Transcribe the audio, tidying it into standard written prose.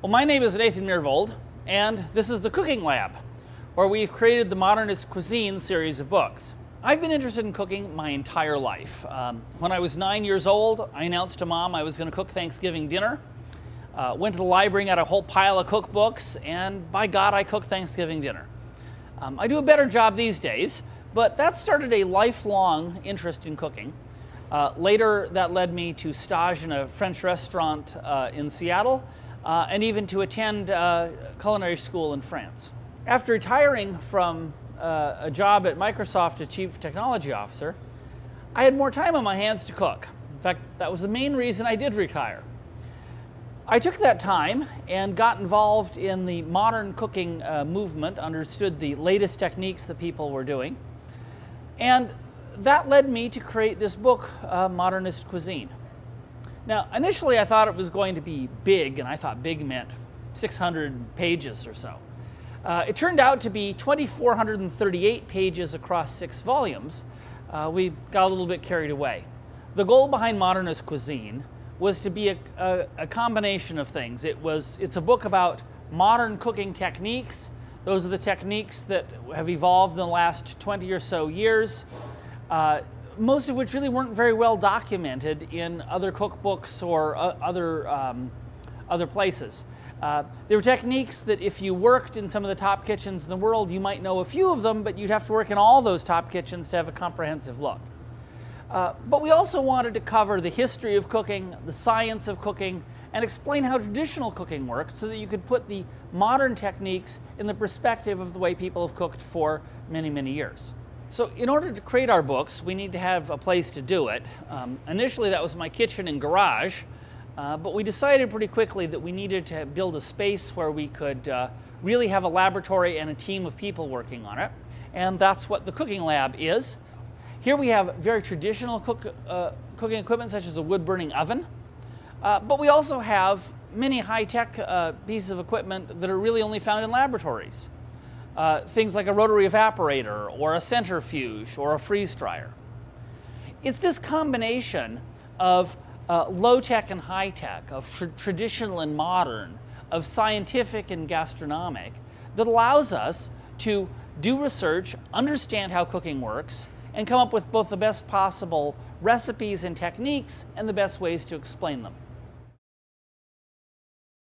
Well, my name is Nathan Mhyrvold, and this is the Cooking Lab, where we've created the Modernist Cuisine series of books. I've been interested in cooking my entire life. When I was 9 years old, I announced to Mom I was going to cook Thanksgiving dinner. Went to the library and got a whole pile of cookbooks, and by God, I cooked Thanksgiving dinner. I do a better job these days, but that started a lifelong interest in cooking. Later, that led me to stage in a French restaurant in Seattle, and even to attend culinary school in France. After retiring from a job at Microsoft as Chief Technology Officer, I had more time on my hands to cook. In fact, that was the main reason I did retire. I took that time and got involved in the modern cooking movement, understood the latest techniques that people were doing, and that led me to create this book, Modernist Cuisine. Now, initially I thought it was going to be big, and I thought big meant 600 pages or so. It turned out to be 2,438 pages across 6 volumes. We got a little bit carried away. The goal behind Modernist Cuisine was to be a combination of things. It's a book about modern cooking techniques. Those are the techniques that have evolved in the last 20 or so years. Most of which really weren't very well documented in other cookbooks or other places. There were techniques that if you worked in some of the top kitchens in the world, you might know a few of them, but you'd have to work in all those top kitchens to have a comprehensive look. But we also wanted to cover the history of cooking, the science of cooking, and explain how traditional cooking works so that you could put the modern techniques in the perspective of the way people have cooked for many, many years. So in order to create our books, we need to have a place to do it. Initially, that was my kitchen and garage, but we decided pretty quickly that we needed to build a space where we could really have a laboratory and a team of people working on it, and that's what the Cooking Lab is. Here we have very traditional cooking equipment, such as a wood-burning oven, but we also have many high-tech pieces of equipment that are really only found in laboratories. Things like a rotary evaporator, or a centrifuge, or a freeze dryer. It's this combination of low-tech and high-tech, of traditional and modern, of scientific and gastronomic, that allows us to do research, understand how cooking works, and come up with both the best possible recipes and techniques and the best ways to explain them.